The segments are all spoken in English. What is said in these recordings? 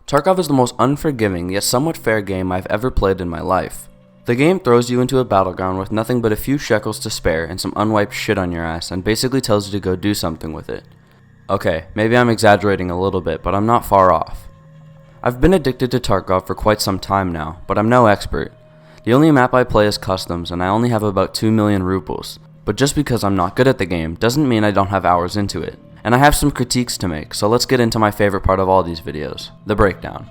Tarkov is the most unforgiving yet somewhat fair game I've ever played in my life. The game throws you into a battleground with nothing but a few shekels to spare and some unwiped shit on your ass and basically tells you to go do something with it. Okay, maybe I'm exaggerating a little bit, but I'm not far off. I've been addicted to Tarkov for quite some time now, but I'm no expert. The only map I play is customs and I only have about 2 million rubles, but just because I'm not good at the game doesn't mean I don't have hours into it. And I have some critiques to make, so let's get into my favorite part of all these videos, the breakdown.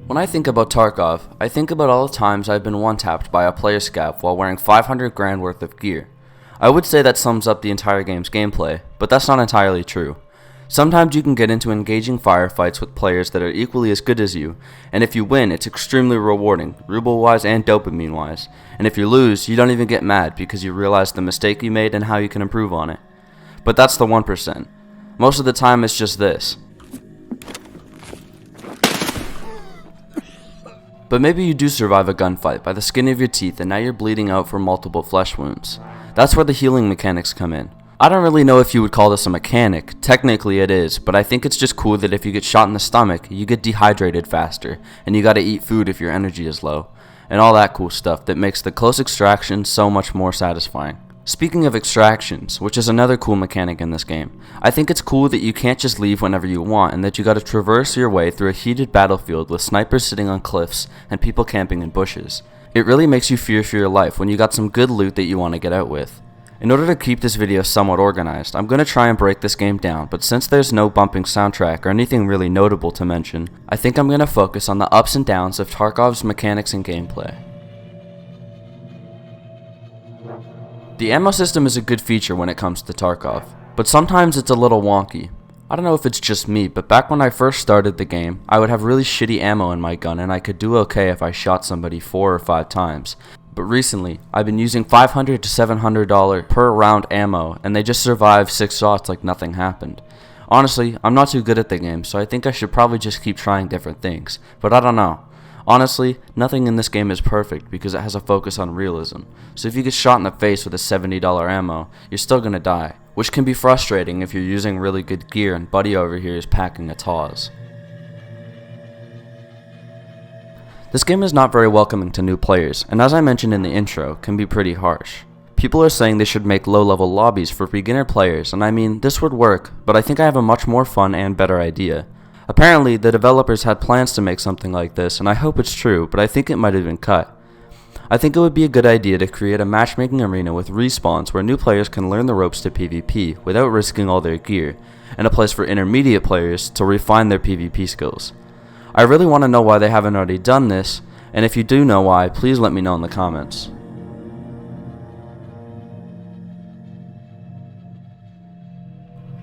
When I think about Tarkov, I think about all the times I've been one-tapped by a player scav while wearing 500 grand worth of gear. I would say that sums up the entire game's gameplay, but that's not entirely true. Sometimes you can get into engaging firefights with players that are equally as good as you, and if you win, it's extremely rewarding, ruble-wise and dopamine-wise, and if you lose, you don't even get mad because you realize the mistake you made and how you can improve on it. But that's the 1%. Most of the time it's just this. But maybe you do survive a gunfight by the skin of your teeth and now you're bleeding out from multiple flesh wounds. That's where the healing mechanics come in. I don't really know if you would call this a mechanic, technically it is, but I think it's just cool that if you get shot in the stomach, you get dehydrated faster, and you gotta eat food if your energy is low, and all that cool stuff that makes the close extraction so much more satisfying. Speaking of extractions, which is another cool mechanic in this game, I think it's cool that you can't just leave whenever you want and that you gotta traverse your way through a heated battlefield with snipers sitting on cliffs and people camping in bushes. It really makes you fear for your life when you got some good loot that you want to get out with. In order to keep this video somewhat organized, I'm going to try and break this game down, but since there's no bumping soundtrack or anything really notable to mention, I think I'm going to focus on the ups and downs of Tarkov's mechanics and gameplay. The ammo system is a good feature when it comes to Tarkov, but sometimes it's a little wonky. I don't know if it's just me, but back when I first started the game, I would have really shitty ammo in my gun and I could do okay if I shot somebody 4 or 5 times. But recently, I've been using $500 to $700 per round ammo, and they just survived 6 shots like nothing happened. Honestly, I'm not too good at the game, so I think I should probably just keep trying different things, but I don't know. Honestly, nothing in this game is perfect because it has a focus on realism, so if you get shot in the face with a $70 ammo, you're still gonna die, which can be frustrating if you're using really good gear and Buddy over here is packing a TAWS. This game is not very welcoming to new players, and as I mentioned in the intro, can be pretty harsh. People are saying they should make low-level lobbies for beginner players, and I mean, this would work, but I think I have a much more fun and better idea. Apparently, the developers had plans to make something like this, and I hope it's true, but I think it might have been cut. I think it would be a good idea to create a matchmaking arena with respawns where new players can learn the ropes to PvP without risking all their gear, and a place for intermediate players to refine their PvP skills. I really want to know why they haven't already done this, and if you do know why, please let me know in the comments.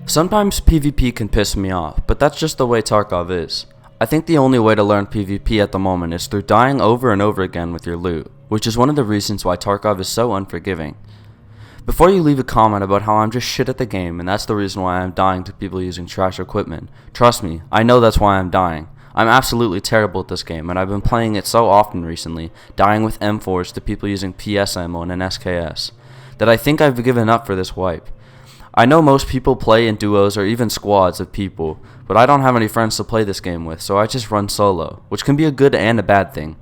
Sometimes PvP can piss me off, but that's just the way Tarkov is. I think the only way to learn PvP at the moment is through dying over and over again with your loot, which is one of the reasons why Tarkov is so unforgiving. Before you leave a comment about how I'm just shit at the game and that's the reason why I'm dying to people using trash equipment, trust me, I know that's why I'm dying. I'm absolutely terrible at this game, and I've been playing it so often recently, dying with M4s to people using PS ammo and an SKS, that I think I've given up for this wipe. I know most people play in duos or even squads of people, but I don't have any friends to play this game with, so I just run solo, which can be a good and a bad thing.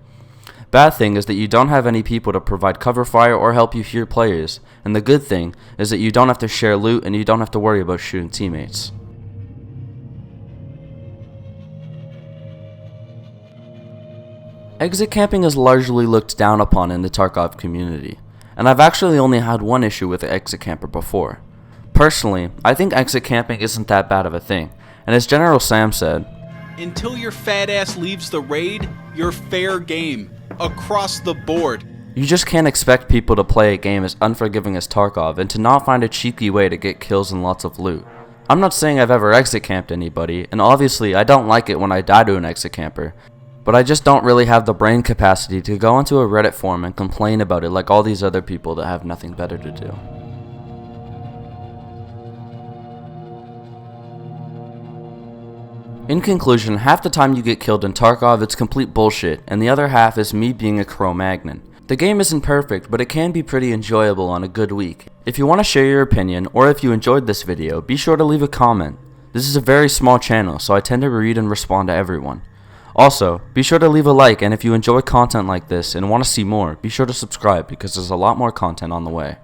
Bad thing is that you don't have any people to provide cover fire or help you hear players, and the good thing is that you don't have to share loot and you don't have to worry about shooting teammates. Exit camping is largely looked down upon in the Tarkov community, and I've actually only had one issue with an exit camper before. Personally, I think exit camping isn't that bad of a thing, and as General Sam said, "Until your fat ass leaves the raid, you're fair game, across the board." You just can't expect people to play a game as unforgiving as Tarkov and to not find a cheeky way to get kills and lots of loot. I'm not saying I've ever exit camped anybody, and obviously I don't like it when I die to an exit camper, but I just don't really have the brain capacity to go into a Reddit forum and complain about it like all these other people that have nothing better to do. In conclusion, half the time you get killed in Tarkov it's complete bullshit, and the other half is me being a Cro-Magnon. The game isn't perfect, but it can be pretty enjoyable on a good week. If you want to share your opinion, or if you enjoyed this video, be sure to leave a comment. This is a very small channel, so I tend to read and respond to everyone. Also, be sure to leave a like, and if you enjoy content like this and want to see more, be sure to subscribe because there's a lot more content on the way.